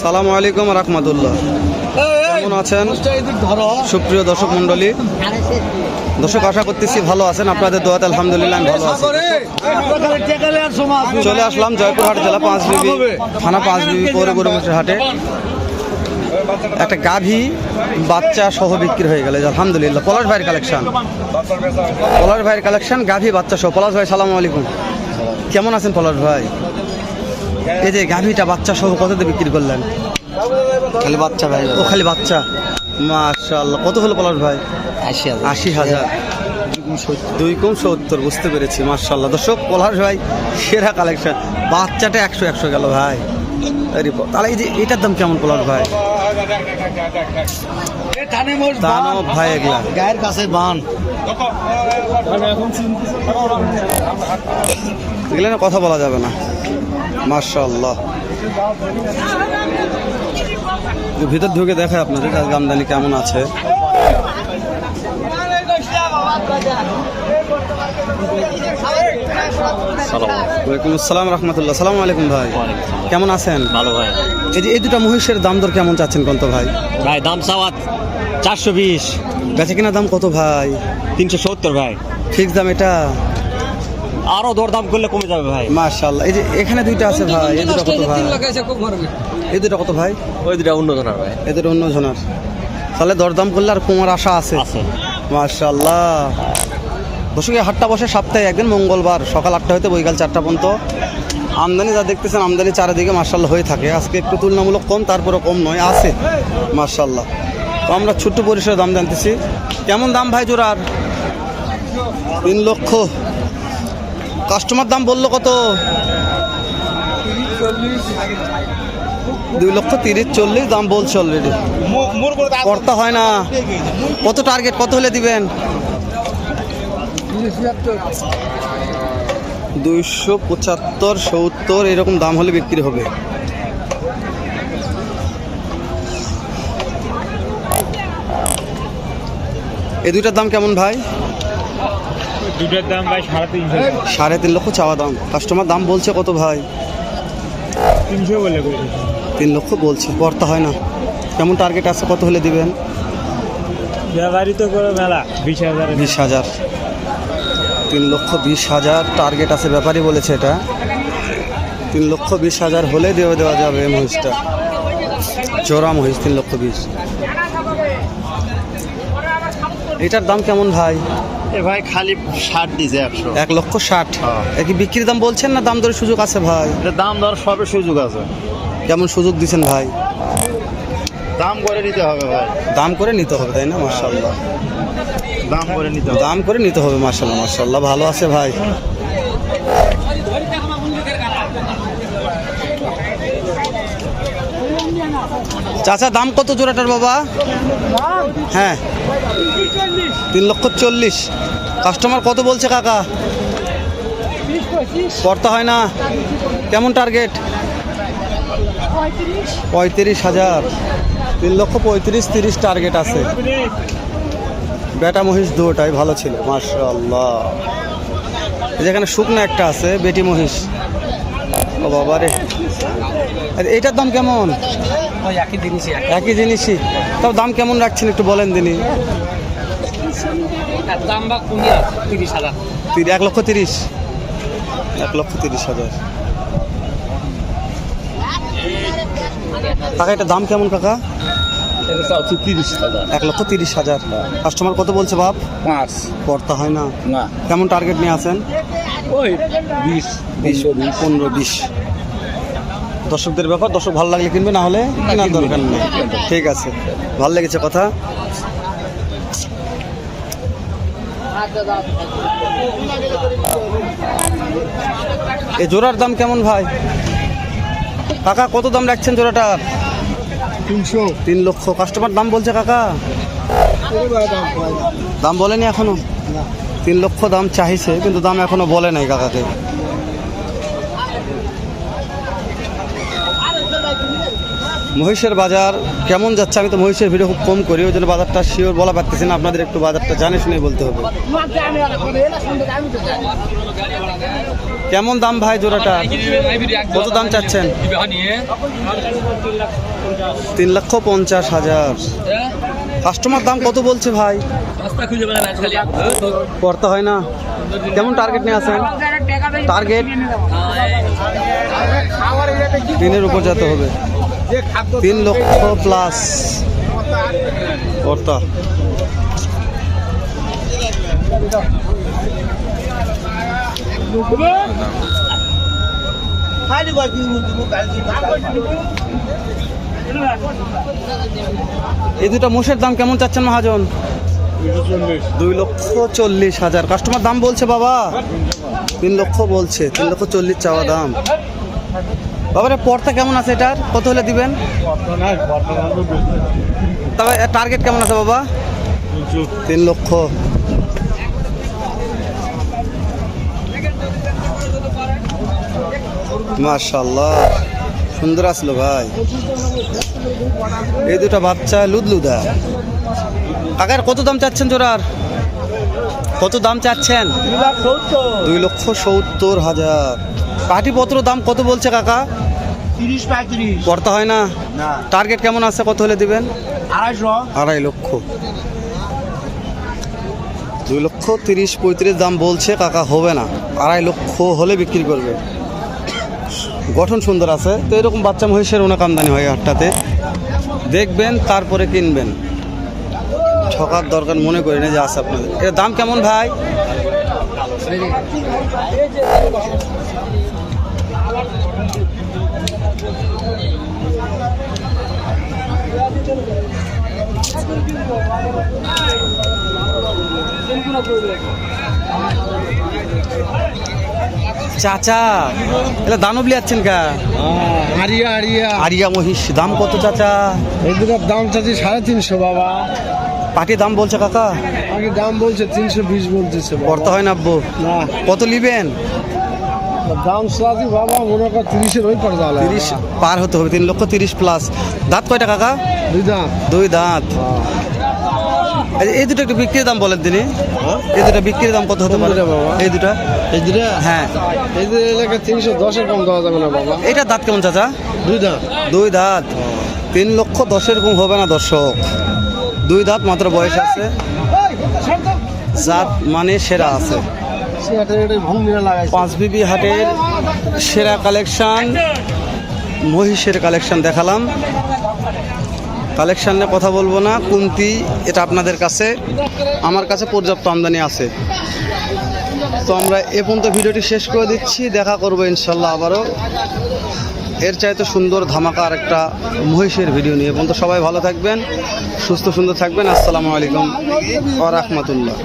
সালামু আলাইকুম রাহমাতুল্লাহ। কেমন আছেন সুপ্রিয় দর্শক মণ্ডলী? দর্শক আশা করতেছি ভালো আছেন, আপনাদের দোয়াতে আলহামদুলিল্লাহ আমি ভালো আছি। চলে আসলাম জয়পুরহাট জেলা পাঁচবিবি থানা পাঁচবিবি পৌর গরুমুখের হাটে। একটা গাভী বাচ্চা সহ বিক্রি হয়ে গেল আলহামদুলিল্লাহ। পলাশ ভাইয়ের কালেকশন গাভী বাচ্চা সহ। পলাশ ভাই সালামু আলাইকুম, কেমন আছেন পলাশ ভাই? এই যে গাভীটা বাচ্চা সহ কত দিয়ে বিক্রি করলেন? খালি বাচ্চা ভাই। ও খালি বাচ্চা, মাশাআল্লাহ। কত হলো পলাশ ভাই? 80,000। 2.70 বুঝতে পেরেছি, মাশাআল্লাহ। দর্শক পলাশ ভাই সেরা কালেকশন, বাচ্চাটা 100 গেল ভাই। তাহলে এই যে এটার দাম কেমন পলাশ ভাই? দানব ভাই এগুলা গায়ের কাছে বান এগুলো না কথা বলা যাবে না, মাশাআল্লাহ। ভিতর ঢুকে দেখায় আপনাদের আমদানি কেমন আছে। ওয়ালাইকুম আসসালাম রহমতুল্লাহ। সালাম আলাইকুম ভাই, কেমন আছেন? ভালো ভাই। এই যে এই দুটা মহিষের দাম দর কেমন চাচ্ছেন কত ভাই? ভাই দাম চাওয়াত 420, বেচে কিনা দাম কত ভাই? 370 ভাই। ফিক্স দাম এটা? আরো দরদাম করলে কমে যাবে ভাই। মাশাআল্লাহ। এই যে এখানে দুইটা আছে ভাই, এই দুটো কত ভাই? এই দুটো কত ভাই? ওই দুটা অন্য জনের ভাই। এই দুটো অন্য জনের। তাহলে দরদাম করলে আর কমার আশা আছে? মাশাআল্লাহ। দর্শক এই হাটটা বসে সপ্তাহে একদিন, মঙ্গলবার সকাল 8টা হতে বৈকাল 4টা পর্যন্ত। আমদানি যা দেখতেছেন আমদানি চারিদিকে মাশাআল্লাহ হয়ে থাকে। আজকে একটু তুলনামূলক কম, তারপরে কম নয়, আছে মাশাআল্লাহ। তো আমরা ছোট্ট পরিসরে দাম জানতেছি। কেমন দাম ভাই জোড়ার? 3 লক্ষ। কাস্টমার দাম বললো কত? 2,30,40 দাম বলছে অলরেডি। কর্তা হয় না। কত টার্গেট, কত হলে দিবেন? 275, 70 এরকম দাম হলে বিক্রি হবে। এই দুইটার দাম কেমন ভাই? দুটার দাম ভাই 3.5। 3.5 লক্ষ চাওয়া দাম। কাস্টমার দাম বলছে কত ভাই? 300 বলে। 3 লক্ষ বলছে, কর্তা হয় না। কেমন টার্গেট আছে, কত হলে দিবেন? ব্যবহারই তো করে মেলা 20,000। 20,000। 3,20,000 টার্গেট আছে, ব্যাপারই বলেছে এটা। 3,20,000 হলে দেওয়া যাবে এই মহিষটা। জোড়া মহিষ 3,20,000। এটার দাম কেমন ভাই? এ ভাই খালি 60 দিছে 100। 1,60,000। কি বিক্রির দাম বলছেন না দাম দরের সুযোগ আছে ভাই? এটা দাম দর সবের সুযোগ আছে। কেমন সুযোগ দিচ্ছেন ভাই? দাম করে নিতে হবে ভাই। দাম করে নিতে হবে তাই না? মাশাআল্লাহ, দাম করে নিতে হবে। দাম করে নিতে হবে। মাশাআল্লাহ মাশাআল্লাহ, ভালো আছে ভাই। চাচা দাম কত জোড়াটার বাবা? হ্যাঁ 3,40,000। কাস্টমার কত বলছে কাকা? করতে হয় না। কেমন টার্গেট? 35,000। 3,35,000 টার্গেট আছে। বেটা মহিষ দুটাই ভালো ছিল মাশাআল্লাহ। যেখানে শুকনো একটা আছে বেটি মহিষ। ও বাবা রে, এটার দাম কেমন? একই জিনিসই। তাও দাম কেমন রাখছেন একটু বলেন দিনি। 1,30,000। 1,30,000। কাকা এটার দাম কেমন কাকা? 1,30,000। কাস্টমার কত বলছে বাপ? 5 কর্তা হয় না। না। কেমন টার্গেট নিয়ে আসেন? ওই 20 15-20। দর্শকদের ব্যাপার, দর্শক ভালো লাগলে কিনবে, না হলে কেনার দরকার নেই। ঠিক আছে, ভালো লেগেছে কথা। এই জোড়ার দাম কেমন ভাই? কাকা কত দাম রাখছেন জোড়াটার? 3 লক্ষ। কাস্টমার দাম বলছে কাকা? দাম বলেনি এখনো? 3 লক্ষ দাম চাইছে, কিন্তু দাম এখনো বলে নাই কাকাকে। মহিষের বাজার কেমন যাচ্ছে? আমি তো মহিষের ভিডিও খুব কম করি, ওই জন্য বাজারটা শিওর বলা পারতেছি না। আপনাদের একটু বাজারটা জানে শুনে বলতে হবে। কেমন দাম ভাই জোড়াটা? কত দাম চাচ্ছেন? 3,50,000। কাস্টমার দাম কত বলছে ভাই? করতে হয় না। কেমন টার্গেট নিয়ে আসেন? টার্গেট 3-এর উপর যেতে হবে। 3 লক্ষ প্লাস কর্তা। এই দুটো মোষের দাম কেমন চাচ্ছেন মহাজন? 2,40,000। কাস্টমার দাম বলছে বাবা 3 লক্ষ বলছে, 3,40,000 চাওয়া দাম। বাবারে পর্তা কেমন আছে এটার? কত হলে দিবেন? তবে টার্গেট কেমন আছে বাবা? 3 লক্ষ। মাশাআল্লাহ সুন্দর আসলো ভাই। এই দুটো বাচ্চা লুদলুদা। কাকার কত দাম চাচ্ছেন জোড়ার? কত দাম চাচ্ছেন? 2,70,000। পাটিপত্র দাম কত বলছে কাকা? 30-35 করতে হয় না। টার্গেট কেমন আছে? কত হলে দিবেন? 2.5 লক্ষ। 2,30,35 দাম বলছে কাকা, হবে না। 2.5 লক্ষ হলে বিক্রি করবে। গঠন সুন্দর আছে তো, এরকম বাচ্চা মহিষের অনেক আমদানি হয় হাটটাতে। দেখবেন তারপরে কিনবেন, ঠকার দরকার মনে করি না যে আছে আপনাদের। এর দাম কেমন ভাই? চাচা এটা দানব লিয়াচ্ছেন কা? আরিয়া আরিয়া আরিয়া মহিষ দাম কত চাচা? এই দুটোর দাম চাচ্ছি 350 বাবা। পাটির দাম বলছে কাকা? আগে দাম বলছে 320 বলতেছে বাবা। করতে হয় না আব্বু? না কত নিবেন? দাম চাচ্ছি বাবা মনে কর 30-এর ওই পড়ে যাবে। 30 পার হতে হবে। 3,30,000 প্লাস। দাঁত কয়টা কাকা? 2 দাম। 2 দাঁত। এই দুটো একটু বিক্রির দাম বলেন তিনি। এই দুটো বিক্রির দাম কত হতে পারে বাবা? এই দুটো? এই দুটো হ্যাঁ। এই যে এলাকা 310-এর কম দেওয়া যাবে না বাবা। এটা দাঁত কেমন চাচা? 2 দাম। 2 দাঁত। 3,10,000 কম হবে না দর্শক। 2 দাঁত মাত্র বয়স আছে। জাত মানে সেরা আছে। পাঁচ বিবি হাটের সেরা কালেকশন, মহিষের কালেকশন দেখালাম। কালেকশন নিয়ে কথা বলবো না, কুন্তি এটা আপনাদের কাছে, আমার কাছে পর্যাপ্ত আমদানি আছে। তো আমরা এ পর্যন্ত ভিডিওটি শেষ করে দিচ্ছি। দেখা করবো ইনশাল্লাহ আবারও এর চাইতে সুন্দর ধামাকা আর একটা মহিষের ভিডিও নিয়ে। এ পর্যন্ত সবাই ভালো থাকবেন, সুস্থ সুন্দর থাকবেন। আসসালামু আলাইকুম ওয়া রাহমাতুল্লাহ।